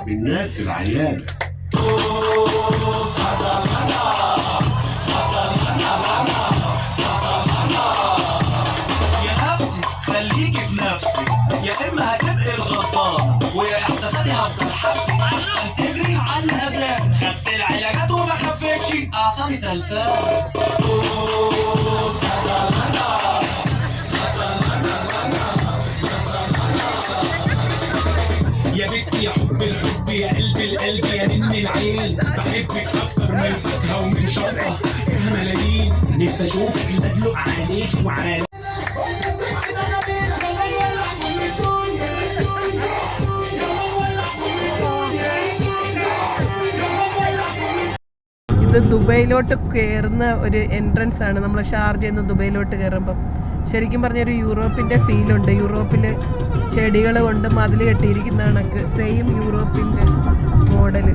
بالناس العيال يا نفسي خليكي في نفسي يا اما هتبقي الغلطان ويا احساساتي هفضل حبسي عشان تجري على الاذان خدت العلاجات وما خفتش اعصابي تلفان يا بنتي يا حب الحب يا قلب القلب يا نن العين بحبك اكتر من الفاكهه ومن شطه فيها ملايين نفسي اشوفك ادلق عليك وعلى ഇത് ദുബൈയിലോട്ട് കയറുന്ന ഒരു എൻട്രൻസ് ആണ്. നമ്മൾ ഷാർജയിൽ നിന്ന് ദുബൈയിലോട്ട് കയറുമ്പം ശരിക്കും പറഞ്ഞൊരു യൂറോപ്പിൻ്റെ ഫീലുണ്ട്. യൂറോപ്പിൽ ചെടികൾ കൊണ്ട് മതിൽ കെട്ടിയിരിക്കുന്ന കണക്ക് സെയിം യൂറോപ്പിൻ്റെ മോഡൽ.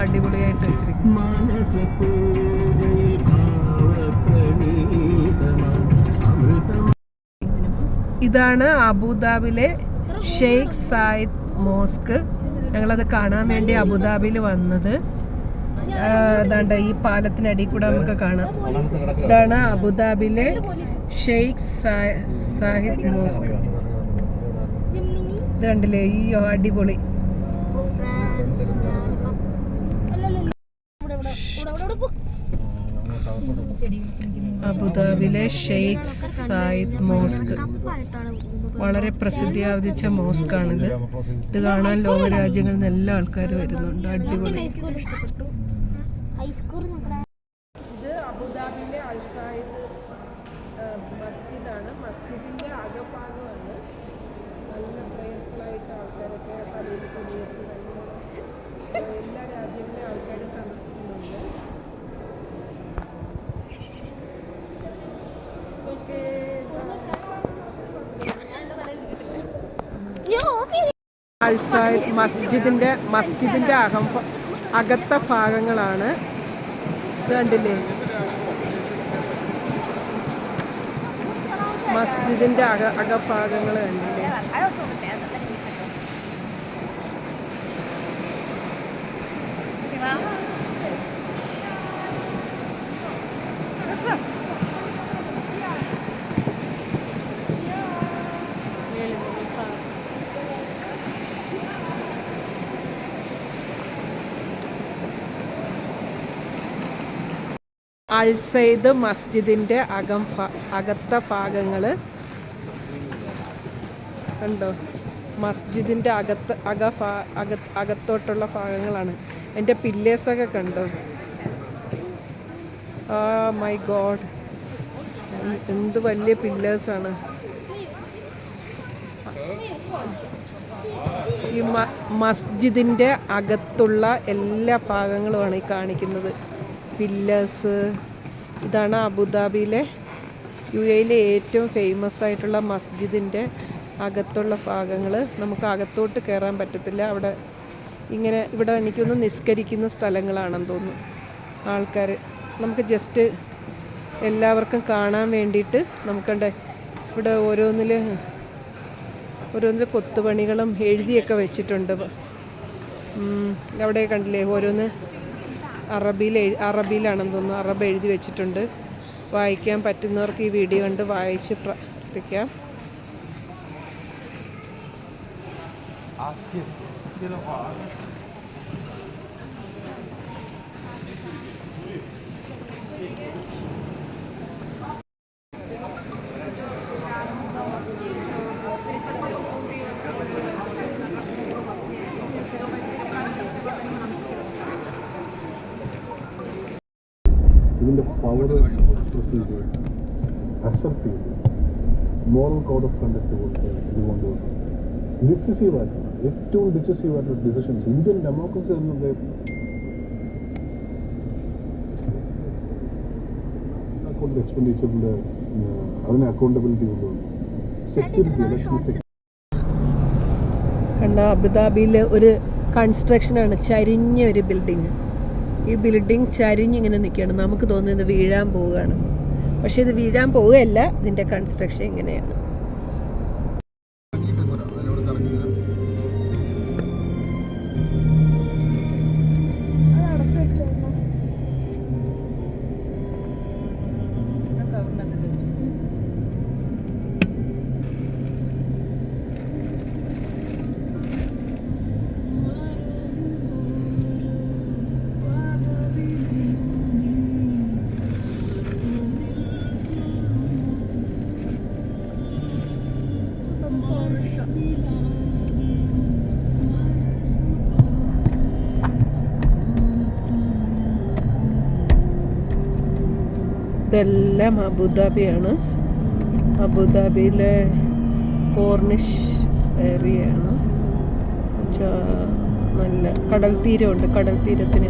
അടിപൊളിയായിട്ട് വെച്ചിരിക്കും. ഇതാണ് അബുദാബിയിലെ ഷെയ്ഖ് സായിദ് മോസ്ക്. ഞങ്ങളത് കാണാൻ വേണ്ടി അബുദാബിയിൽ വന്നത്. അതാണ്ട് ഈ പാലത്തിനടിയിൽ കൂടെ നമുക്ക് കാണാം. ഇതാണ് അബുദാബിയിലെ ഷെയ്ഖ് സായിദ് മോസ്ക്. ഇത് കണ്ടില്ലേ, ഈ അടിപൊളി. അബുദാബിയിലെ ഷെയ്ഖ് സായിദ് മോസ്ക് വളരെ പ്രസിദ്ധിയാർജിച്ച മോസ്കാണിത്. ഇത് കാണാൻ ലോകരാജ്യങ്ങളിൽ നിന്ന് എല്ലാ ആൾക്കാരും വരുന്നുണ്ട്. അടിപൊളി. ഇത് അബുദാബിയിലെ അൽ സായിദ് മസ്ജിദാണ്. മസ്ജിദിൻ്റെ അകഭാഗമാണ്. നല്ല പ്രയർഫുള്ളായിട്ട് ആൾക്കാരൊക്കെ പള്ളിയിൽ കൊണ്ടുവരുന്നത്. എല്ലാ രാജ്യങ്ങളിലെ ആൾക്കാർ സന്ദർശിക്കുന്നുണ്ട്. അൽ സായിദ് മസ്ജിദിൻ്റെ അകത്തെ ഭാഗങ്ങളാണ്. ഇത് കണ്ടില്ലേ, മസ്ജിദിൻ്റെ അകഭാഗങ്ങൾ കണ്ടില്ലേ. അൽ സയ്ദ് മസ്ജിദിൻ്റെ അകത്തെ ഭാഗങ്ങൾ കണ്ടോ. മസ്ജിദിൻ്റെ അകത്തോട്ടുള്ള ഭാഗങ്ങളാണ്. എൻ്റെ പില്ലേഴ്സൊക്കെ കണ്ടോ. മൈ ഗോഡ്, എന്ത് വലിയ പില്ലേഴ്സാണ്. ഈ മസ്ജിദിൻ്റെ അകത്തുള്ള എല്ലാ ഭാഗങ്ങളുമാണ് ഈ കാണിക്കുന്നത്. പില്ലേഴ്സ്. ഇതാണ് അബുദാബിയിലെ UAE ഏറ്റവും ഫേമസ് ആയിട്ടുള്ള മസ്ജിദിൻ്റെ അകത്തുള്ള ഭാഗങ്ങൾ. നമുക്ക് അകത്തോട്ട് കയറാൻ പറ്റത്തില്ല. അവിടെ ഇങ്ങനെ ഇവിടെ എനിക്കൊന്ന് നിസ്കരിക്കുന്ന സ്ഥലങ്ങളാണെന്ന് തോന്നുന്നു ആൾക്കാർ. നമുക്ക് ജസ്റ്റ് എല്ലാവർക്കും കാണാൻ വേണ്ടിയിട്ട് നമുക്കുണ്ട്. ഇവിടെ ഓരോന്നിൽ കൊത്തുപണികളും എഴുതിയൊക്കെ വെച്ചിട്ടുണ്ട്. അവിടെ കണ്ടില്ലേ, ഓരോന്ന് അറബിയിലാണെന്ന് തോന്നുന്നു. അറബ് എഴുതി വെച്ചിട്ടുണ്ട്. വായിക്കാൻ പറ്റുന്നവർക്ക് ഈ വീഡിയോ കണ്ട് വായിച്ച് പ്രാർത്ഥിക്കാം. ഇതിൻ്റെ പവർ എക്സ്പ്രസ് ചെയ്ത് അസെപ്റ്റ് ചെയ്ത് മോറൽ കോഡ് ഓഫ് കണ്ടക്ട് കൊണ്ട് ഇതുകൊണ്ട് ഡിസിസീവായിട്ടാണ്, ഏറ്റവും ഡിസിസീവായിട്ടുള്ള ഡിസിഷൻസ് ഇന്ത്യൻ ഡെമോക്രസി എന്നത് അക്കൗണ്ട് എക്സ്പെൻഡിച്ചറിൻ്റെ അതിന് അക്കൗണ്ടബിലിറ്റി കൊണ്ടുവന്നു. സെക്യൂരിറ്റി, ഇലക്ഷൻ കണ്ട അബുദാബിയിൽ ഒരു കൺസ്ട്രക്ഷനാണ്. ചരിഞ്ഞ ഒരു ബിൽഡിങ്. ഈ ബിൽഡിങ് ചരിഞ്ഞിങ്ങനെ നിൽക്കുകയാണ്. നമുക്ക് തോന്നുന്നത് വീഴാൻ പോവുകയാണ്. പക്ഷേ ഇത് വീഴാൻ പോവുകയല്ല, ഇതിൻ്റെ കൺസ്ട്രക്ഷൻ ഇങ്ങനെയാണ്. ഇതെല്ലാം അബുദാബിയാണ്. അബുദാബിയിലെ കോർണിഷ് ഏരിയയാണ്. നല്ല കടൽ തീരമുണ്ട്. കടൽ തീരത്തിന്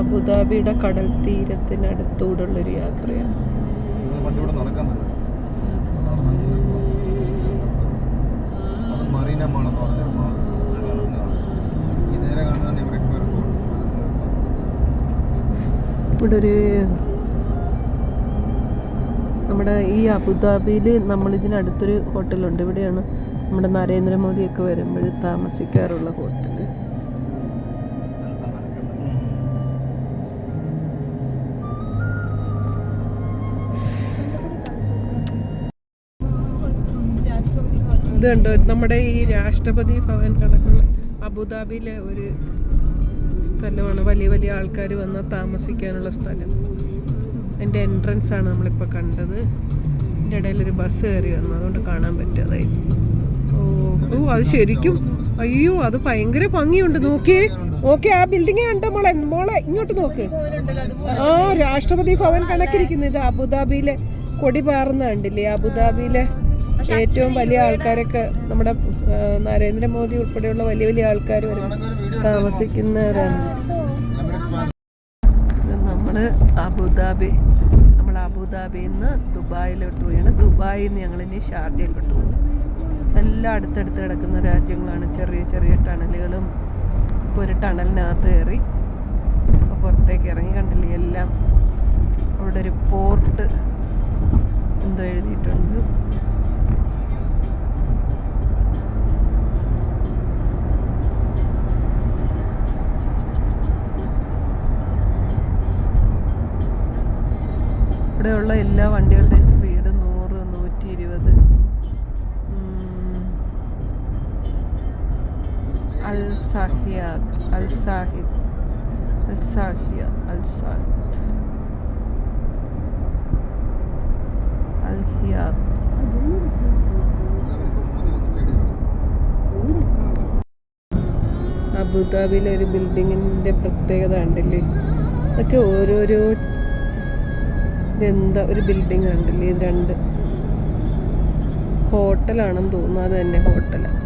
അബുദാബിയുടെ കടൽ തീരത്തിനടുത്തൂടുള്ളൊരു യാത്രയാണ്. ഇവിടെ ഒരു നമ്മുടെ ഈ അബുദാബിയിൽ നമ്മളിതിനടുത്തൊരു ഹോട്ടലുണ്ട്. ഇവിടെയാണ് നമ്മുടെ നരേന്ദ്രമോദിയൊക്കെ വരുമ്പോൾ താമസിക്കാറുള്ള ഹോട്ടൽ. ഇത് കണ്ടോ, നമ്മുടെ ഈ രാഷ്ട്രപതി ഭവൻ കണക്കുള്ള അബുദാബിയിലെ ഒരു സ്ഥലമാണ്. വലിയ വലിയ ആൾക്കാർ വന്ന് താമസിക്കാനുള്ള സ്ഥലം. അതിൻ്റെ എൻട്രൻസ് ആണ് നമ്മളിപ്പോൾ കണ്ടത്. ഇതിൻ്റെ ഇടയിലൊരു ബസ് കയറി വന്നു, അതുകൊണ്ട് കാണാൻ പറ്റാതായി. ഓ അത് ശരിക്കും, അയ്യോ അത് ഭയങ്കര ഭംഗിയുണ്ട്. നോക്കിയേ, ഓക്കെ ആ ബിൽഡിങ് കണ്ടോ മോളെ ഇങ്ങോട്ട് നോക്ക്. ആ രാഷ്ട്രപതി ഭവൻ കണക്കിരിക്കുന്നു. ഇത് അബുദാബിയിലെ കൊടി പാറുന്ന കണ്ടില്ലേ? അബുദാബിയിലെ ഏറ്റവും വലിയ ആൾക്കാരൊക്കെ നമ്മുടെ നരേന്ദ്രമോദി ഉൾപ്പെടെയുള്ള വലിയ വലിയ ആൾക്കാർ വരും താമസിക്കുന്നവരാണ്. നമ്മൾ അബുദാബിയിൽ നിന്ന് ദുബായിലോട്ട് പോയാണ്. ദുബായിൽ നിന്ന് ഞങ്ങളിനി ഷാർജയിലോട്ട് പോകും. എല്ലാം അടുത്തടുത്ത് കിടക്കുന്ന രാജ്യങ്ങളാണ്. ചെറിയ ചെറിയ ടണലുകളും. ഇപ്പോൾ ഒരു ടണലിനകത്ത് കയറി അപ്പോൾ പുറത്തേക്ക് ഇറങ്ങി. കണ്ടില്ലേ എല്ലാം. അവിടെ ഒരു പോർട്ട് എന്തോ എഴുതിയിട്ടുണ്ട്. ഇവിടെയുള്ള എല്ലാ വണ്ടികളുടെയും സ്പീഡ് 100, 120. അബുദാബിയിലെ ഒരു ബിൽഡിങ്ങിൻ്റെ പ്രത്യേകത ഉണ്ടല്ലേ? അതൊക്കെ ഓരോരോ എന്താ ഒരു ബിൽഡിംഗ് കണ്ടില്ലേ? ഇത് 2 ഹോട്ടലാണെന്ന് തോന്നുന്നു. അത് തന്നെ ഹോട്ടലാണ്.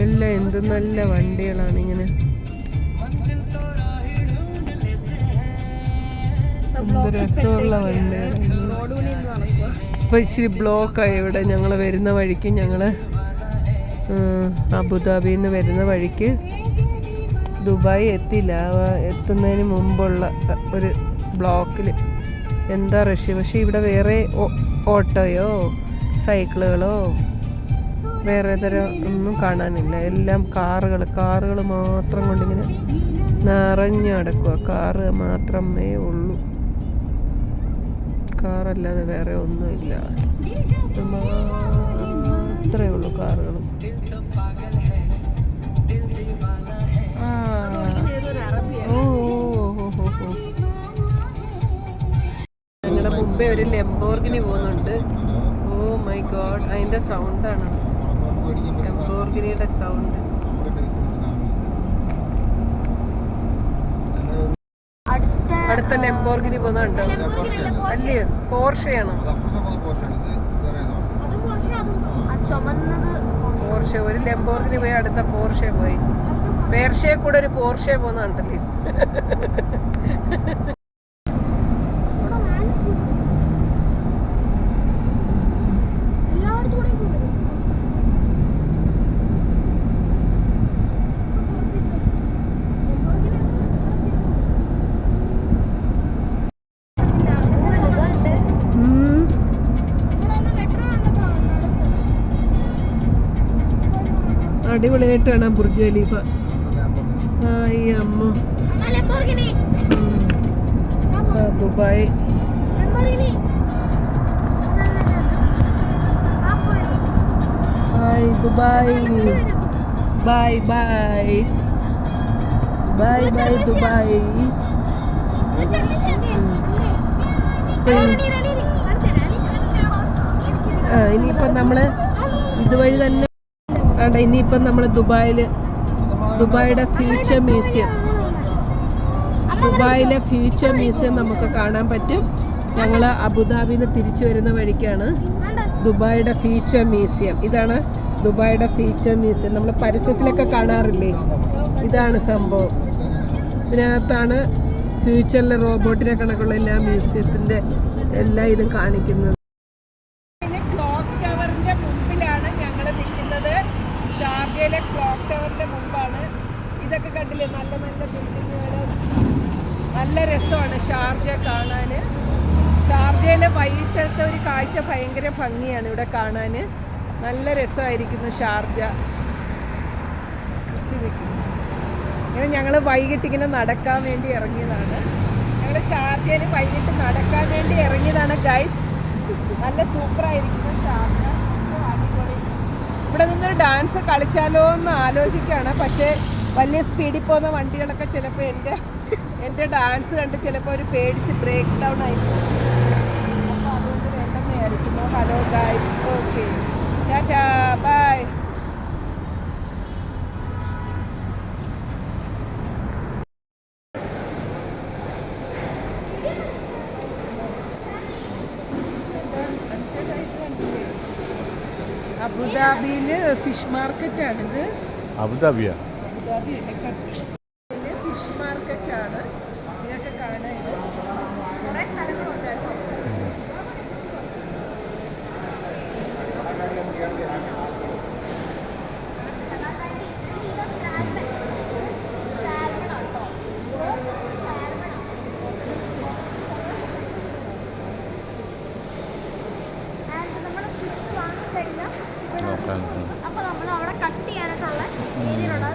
എല്ലാം എന്ത് നല്ല വണ്ടികളാണ് ഇങ്ങനെ. എന്ത് രസമുള്ള വണ്ടികൾ. ഇപ്പൊ ഇച്ചിരി ബ്ലോക്കായി ഇവിടെ. ഞങ്ങൾ വരുന്ന വഴിക്ക്, അബുദാബിയിൽ നിന്ന് വരുന്ന വഴിക്ക് ദുബായ് എത്തില്ല. എത്തുന്നതിന് മുമ്പുള്ള ഒരു ബ്ലോക്കിൽ എന്താ റഷ്. പക്ഷേ ഇവിടെ വേറെ ഓട്ടോയോ സൈക്കിളുകളോ വേറെ തരം ഒന്നും കാണാനില്ല. എല്ലാം കാറുകൾ മാത്രം കൊണ്ടിങ്ങനെ നിറഞ്ഞു കിടക്കുക. കാറ് മാത്രമേ ഉള്ളൂ. കാറല്ലാതെ വേറെ ഒന്നുമില്ല. മാത്രമേ ഉള്ളൂ കാറുകളും. ഞങ്ങളുടെ മുമ്പേ ഒരു ലംബോർഗിനി പോകുന്നുണ്ട്. ഓ മൈ ഗോഡ്, അതിന്റെ സൗണ്ടാണ് ലംബോർഗിനിയുടെ സൗണ്ട്. അടുത്ത ലംബോർഗിനി പോകുന്നുണ്ടോ? അല്ലേ, പോർഷയാണ്. പോർഷ, ഒരു ലംബോർഗിനി പോയി അടുത്ത പോർഷ പോയി. പേർഷ്യയെ കൂടെ ഒരു പോർഷയെ പോകുന്നുണ്ടല്ലേ. അടിപൊളിയായിട്ട് കാണാം ബുർജ് ഖലീഫ. ഈ അമ്മ Dubai. Hi Dubai. Bye bye bye bye Dubai. ഇനിയിപ്പം നമ്മൾ ഇതുവഴി തന്നെ വേണ്ട. ഇനിയിപ്പം നമ്മൾ ദുബായിയുടെ ഫ്യൂച്ചർ മ്യൂസിയം, ദുബായിലെ ഫ്യൂച്ചർ മ്യൂസിയം നമുക്ക് കാണാൻ പറ്റും. ഞങ്ങൾ അബുദാബിയിൽ നിന്ന് തിരിച്ചു വരുന്ന വഴിക്കാണ് ദുബായിയുടെ ഫ്യൂച്ചർ മ്യൂസിയം. ഇതാണ് ദുബായിയുടെ ഫ്യൂച്ചർ മ്യൂസിയം. നമ്മൾ പരസ്യത്തിലൊക്കെ കാണാറില്ലേ, ഇതാണ് സംഭവം. ഇതിനകത്താണ് ഫ്യൂച്ചറിലെ റോബോട്ടിനെ കണക്കുള്ള എല്ലാ മ്യൂസിയത്തിൻ്റെ എല്ലാ ഇതും കാണിക്കുന്നത്. ക്ലോക്ക് ടവറിൻ്റെ മുമ്പിലാണ് ഞങ്ങൾ നിൽക്കുന്നത്. ഷാർജയിലെ ക്ലോക്ക് ടവറിൻ്റെ മുമ്പാണ്. ഇതൊക്കെ കണ്ടില്ലേ, നല്ല നല്ല ബിൽഡിങ്ങുകൾ. നല്ല രസമാണ് ഷാർജ കാണാൻ. ഷാർജയിലെ വൈകിട്ടത്തെ ഒരു കാഴ്ച ഭയങ്കര ഭംഗിയാണ് ഇവിടെ കാണാൻ. നല്ല രസമായിരിക്കുന്നു ഷാർജ. ഇങ്ങനെ ഞങ്ങൾ വൈകിട്ട് ഇങ്ങനെ നടക്കാൻ വേണ്ടി ഇറങ്ങിയതാണ്. ഞങ്ങൾ ഷാർജയിൽ വൈകിട്ട് നടക്കാൻ വേണ്ടി ഇറങ്ങിയതാണ് ഗൈസ്. നല്ല സൂപ്പറായിരിക്കുന്നു ഷാർജ, അടിപൊളി. ഇവിടെ നിന്നൊരു ഡാൻസ് കളിച്ചാലോ എന്ന് ആലോചിക്കുകയാണ്. പക്ഷേ വലിയ സ്പീഡിൽ പോകുന്ന വണ്ടികളൊക്കെ ചിലപ്പോൾ എൻ്റെ ഡാൻസ് കണ്ട് ചിലപ്പോൾ ഒരു പേടിച്ച് ബ്രേക്ക് ഡൗൺ ആയിരിക്കും. അപ്പോൾ അതുകൊണ്ട് വേണ്ടെന്ന് വിചാരിക്കുന്നു. Hello guys, okay, tata, bye. അബുദാബിയിൽ ഫിഷ് മാർക്കറ്റാണിത്. അബുദാബിയാ? അബുദാബി ഫിഷ് മാർക്കറ്റാണ്. ഇതൊക്കെ കാണാൻ കുറേ സ്ഥലങ്ങളുണ്ട് കേട്ടോ. അപ്പോൾ നമ്മൾ അവിടെ കട്ട് ചെയ്യാനായിട്ടുള്ള രീതിയിലുള്ള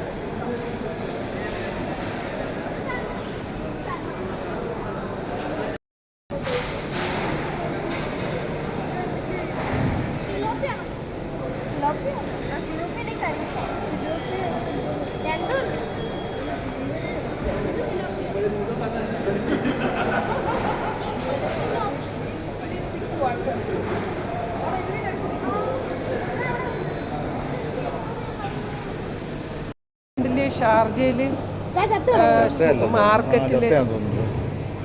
ഷാർജയിൽ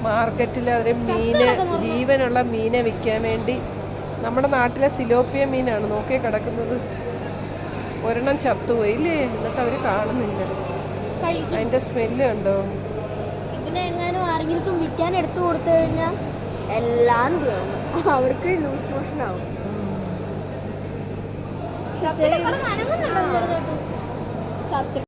മാർക്കറ്റിൽ അവർ ജീവനുള്ള മീനെ വിൽക്കാൻ വേണ്ടി, നമ്മുടെ നാട്ടിലെ സിലോപ്പിയ മീനാണ് നോക്കിയേ കിടക്കുന്നത്. ഒരെണ്ണം ചത്തുപോയി ഇല്ലേ, എന്നിട്ട് അവർ കാണുന്നില്ല. അതിൻ്റെ സ്മെല്ല് കണ്ടോ. ഇതിനെ എങ്ങാനും ആരെങ്കിലും വിൽക്കാൻ എടുത്തു കൊടുത്തു കഴിഞ്ഞാൽ എല്ലാം തീർന്നു, അവർക്ക് ലൂസ് മോഷൻ ആവും.